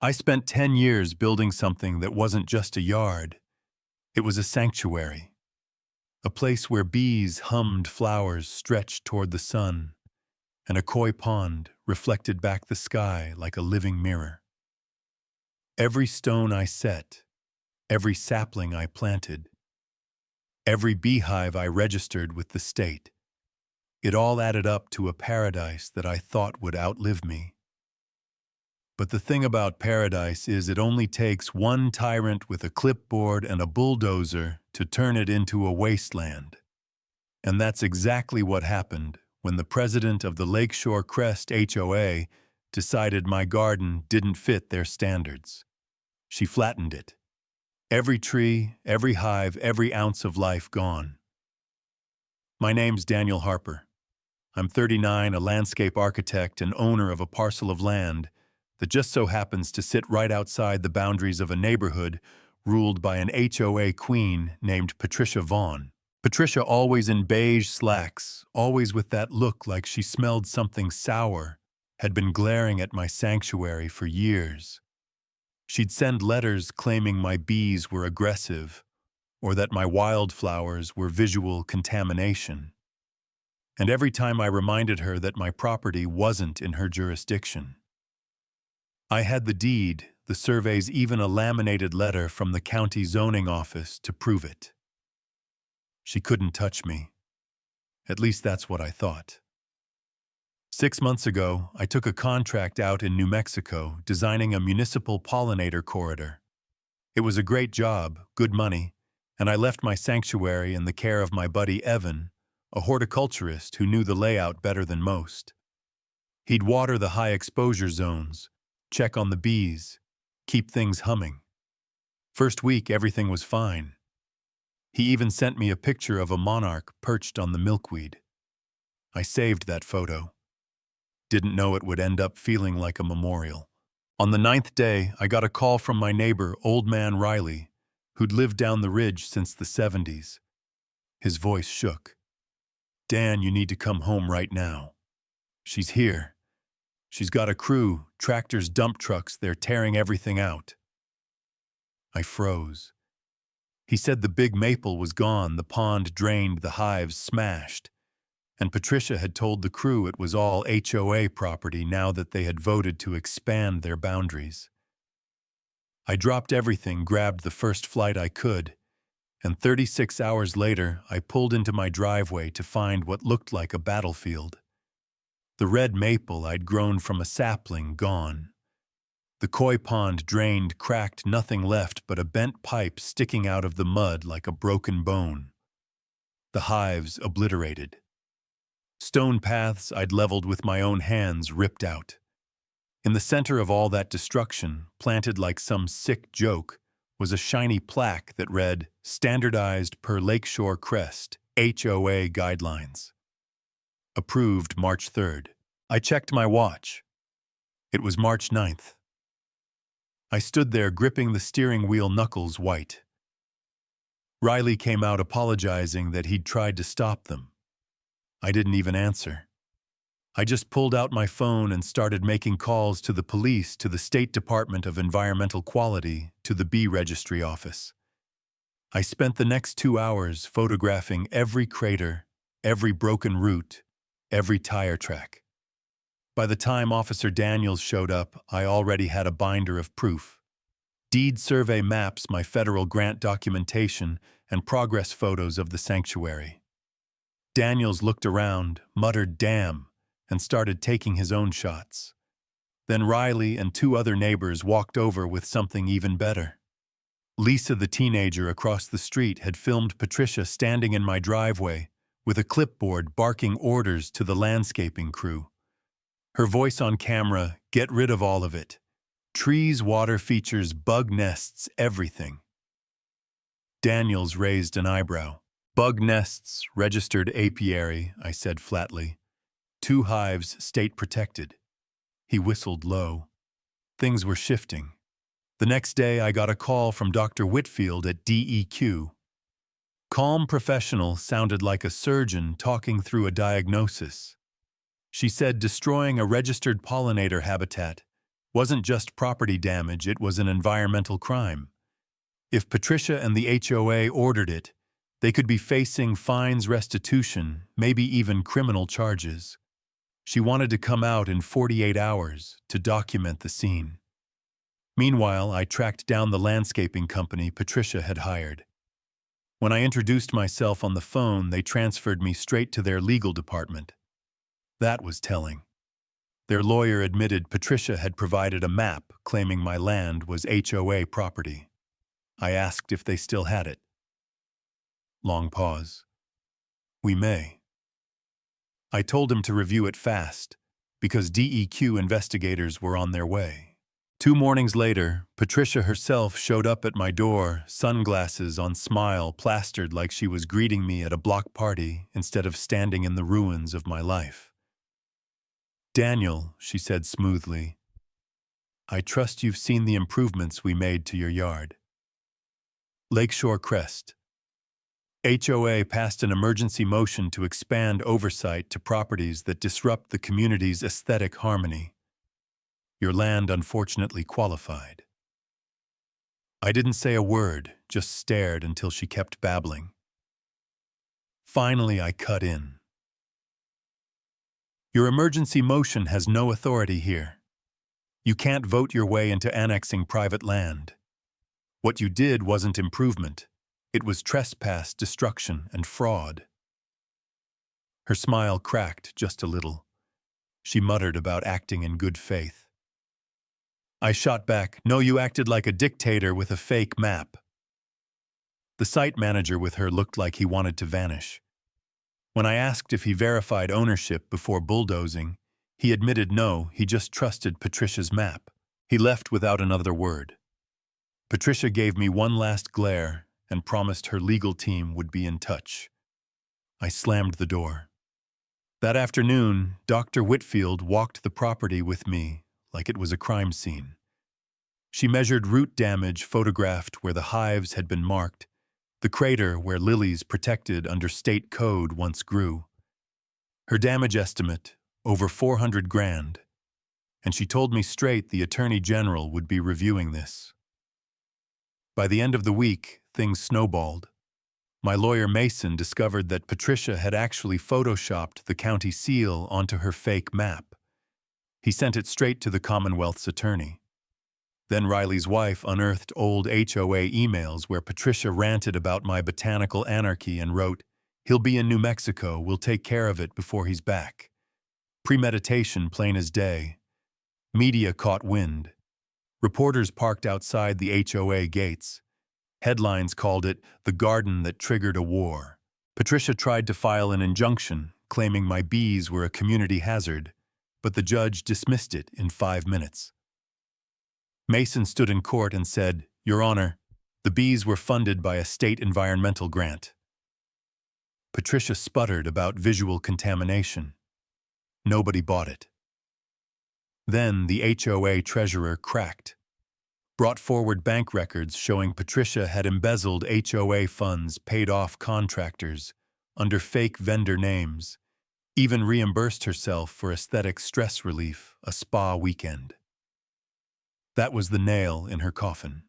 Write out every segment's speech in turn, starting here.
I spent 10 years building something that wasn't just a yard. It was a sanctuary, a place where bees hummed flowers stretched toward the sun, and a koi pond reflected back the sky like a living mirror. Every stone I set, every sapling I planted, every beehive I registered with the state, it all added up to a paradise that I thought would outlive me. But the thing about paradise is it only takes one tyrant with a clipboard and a bulldozer to turn it into a wasteland. And that's exactly what happened when the president of the Lakeshore Crest HOA decided my garden didn't fit their standards. She flattened it. Every tree, every hive, every ounce of life gone. My name's Daniel Harper. I'm 39, a landscape architect and owner of a parcel of land that just so happens to sit right outside the boundaries of a neighborhood ruled by an HOA queen named Patricia Vaughn. Patricia, always in beige slacks, always with that look like she smelled something sour, had been glaring at my sanctuary for years. She'd send letters claiming my bees were aggressive or that my wildflowers were visual contamination. And every time I reminded her that my property wasn't in her jurisdiction. I had the deed, the surveys, even a laminated letter from the county zoning office to prove it. She couldn't touch me. At least that's what I thought. 6 months ago, I took a contract out in New Mexico designing a municipal pollinator corridor. It was a great job, good money, and I left my sanctuary in the care of my buddy Evan, a horticulturist who knew the layout better than most. He'd water the high exposure zones, check on the bees, keep things humming. First week, everything was fine. He even sent me a picture of a monarch perched on the milkweed. I saved that photo. Didn't know it would end up feeling like a memorial. On the 9th day, I got a call from my neighbor, Old Man Riley, who'd lived down the ridge since the 70s. His voice shook. "Dan, you need to come home right now. She's here. She's got a crew, tractors, dump trucks, they're tearing everything out." I froze. He said the big maple was gone, the pond drained, the hives smashed. And Patricia had told the crew it was all HOA property now that they had voted to expand their boundaries. I dropped everything, grabbed the first flight I could, and 36 hours later I pulled into my driveway to find what looked like a battlefield. The red maple I'd grown from a sapling gone. The koi pond drained, cracked, nothing left but a bent pipe sticking out of the mud like a broken bone. The hives obliterated. Stone paths I'd leveled with my own hands ripped out. In the center of all that destruction, planted like some sick joke, was a shiny plaque that read, "Standardized per Lakeshore Crest, HOA Guidelines." Approved March 3rd. I checked my watch. It was March 9th. I stood there gripping the steering wheel, knuckles white. Riley came out apologizing that he'd tried to stop them. I didn't even answer. I just pulled out my phone and started making calls to the police, to the State Department of Environmental Quality, to the bee registry office. I spent the next 2 hours photographing every crater, every broken root, every tire track. By the time Officer Daniels showed up, I already had a binder of proof. Deed survey maps, my federal grant documentation, and progress photos of the sanctuary. Daniels looked around, muttered "damn," and started taking his own shots. Then Riley and 2 other neighbors walked over with something even better. Lisa, the teenager across the street, had filmed Patricia standing in my driveway with a clipboard barking orders to the landscaping crew. Her voice on camera, "Get rid of all of it. Trees, water features, bug nests, everything." Daniels raised an eyebrow. "Bug nests, registered apiary," I said flatly. 2 hives, state protected." He whistled low. Things were shifting. The next day I got a call from Dr. Whitfield at DEQ. Calm professional, sounded like a surgeon talking through a diagnosis. She said destroying a registered pollinator habitat, Wasn't just property damage, it was an environmental crime. If Patricia and the HOA ordered it, they could be facing fines, restitution, maybe even criminal charges. She wanted to come out in 48 hours to document the scene. Meanwhile, I tracked down the landscaping company Patricia had hired. When I introduced myself on the phone, they transferred me straight to their legal department. That was telling. Their lawyer admitted Patricia had provided a map claiming my land was HOA property. I asked if they still had it. Long pause. We may. I told him to review it fast, because DEQ investigators were on their way. 2 mornings later, Patricia herself showed up at my door, sunglasses on smile plastered like she was greeting me at a block party instead of standing in the ruins of my life. "Daniel," she said smoothly, "I trust you've seen the improvements we made to your yard." Lakeshore Crest. HOA passed an emergency motion to expand oversight to properties that disrupt the community's aesthetic harmony. Your land unfortunately qualified. I didn't say a word, just stared until she kept babbling. Finally, I cut in. Your emergency motion has no authority here. You can't vote your way into annexing private land. What you did wasn't improvement. It was trespass, destruction, and fraud. Her smile cracked just a little. She muttered about acting in good faith. I shot back, "No, you acted like a dictator with a fake map." The site manager with her looked like he wanted to vanish. When I asked if he verified ownership before bulldozing, he admitted no, he just trusted Patricia's map. He left without another word. Patricia gave me one last glare and promised her legal team would be in touch. I slammed the door. That afternoon, Dr. Whitfield walked the property with me like it was a crime scene. She measured root damage photographed where the hives had been marked, the crater where lilies protected under state code once grew. Her damage estimate, over 400 grand, and she told me straight the Attorney General would be reviewing this. By the end of the week, things snowballed. My lawyer Mason discovered that Patricia had actually photoshopped the county seal onto her fake map. He sent it straight to the Commonwealth's attorney. Then Riley's wife unearthed old HOA emails where Patricia ranted about my botanical anarchy and wrote, "He'll be in New Mexico, we'll take care of it before he's back." Premeditation plain as day. Media caught wind. Reporters parked outside the HOA gates. Headlines called it the garden that triggered a war. Patricia tried to file an injunction, claiming my bees were a community hazard, but the judge dismissed it in 5 minutes. Mason stood in court and said, "Your Honor, the bees were funded by a state environmental grant." Patricia sputtered about visual contamination. Nobody bought it. Then the HOA treasurer cracked, brought forward bank records showing Patricia had embezzled HOA funds, paid off contractors under fake vendor names, even reimbursed herself for aesthetic stress relief, a spa weekend. That was the nail in her coffin.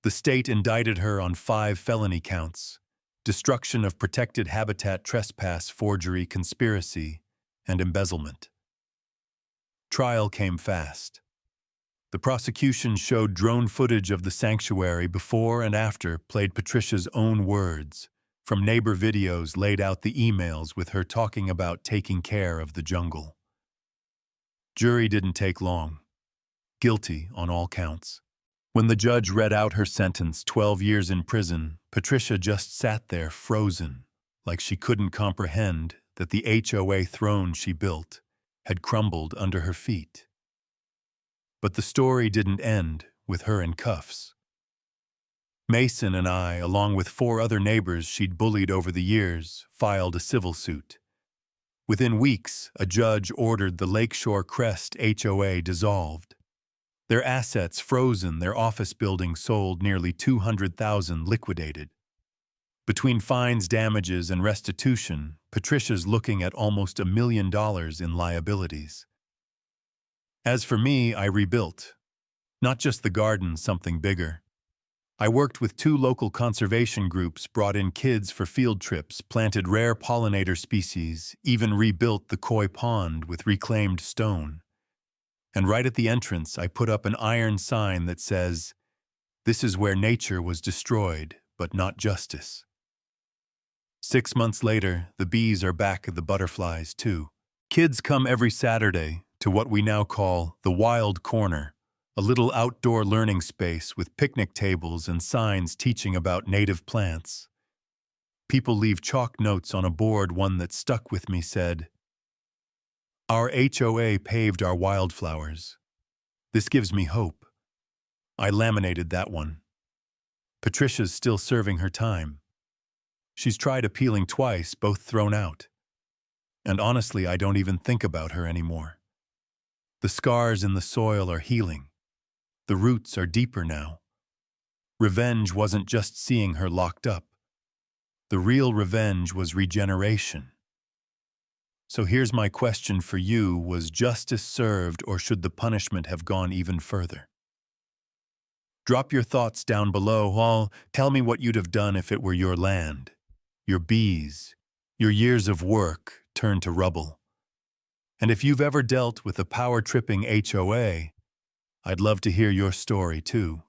The state indicted her on 5 felony counts: destruction of protected habitat, trespass, forgery, conspiracy, and embezzlement. Trial came fast. The prosecution showed drone footage of the sanctuary before and after, played Patricia's own words. From neighbor videos laid out the emails with her talking about taking care of the jungle. Jury didn't take long. Guilty on all counts. When the judge read out her sentence, 12 years in prison, Patricia just sat there frozen, like she couldn't comprehend that the HOA throne she built had crumbled under her feet. But the story didn't end with her in cuffs. Mason and I, along with 4 other neighbors she'd bullied over the years, filed a civil suit. Within weeks, a judge ordered the Lakeshore Crest HOA dissolved. Their assets frozen, their office building sold, nearly $200,000 liquidated. Between fines, damages, and restitution, Patricia's looking at almost $1 million in liabilities. As for me, I rebuilt. Not just the garden, something bigger. I worked with 2 local conservation groups, brought in kids for field trips, planted rare pollinator species, even rebuilt the koi pond with reclaimed stone. And right at the entrance, I put up an iron sign that says, "This is where nature was destroyed, but not justice." 6 months later, the bees are back at the butterflies, too. Kids come every Saturday to what we now call the Wild Corner, a little outdoor learning space with picnic tables and signs teaching about native plants. People leave chalk notes on a board. One that stuck with me said, "Our HOA paved our wildflowers. This gives me hope." I laminated that one. Patricia's still serving her time. She's tried appealing twice, both thrown out. And honestly, I don't even think about her anymore. The scars in the soil are healing. The roots are deeper now. Revenge wasn't just seeing her locked up. The real revenge was regeneration. So here's my question for you: was justice served, or should the punishment have gone even further? Drop your thoughts down below. All tell me what you'd have done if it were your land, your bees, your years of work turned to rubble. And if you've ever dealt with a power-tripping HOA, I'd love to hear your story too.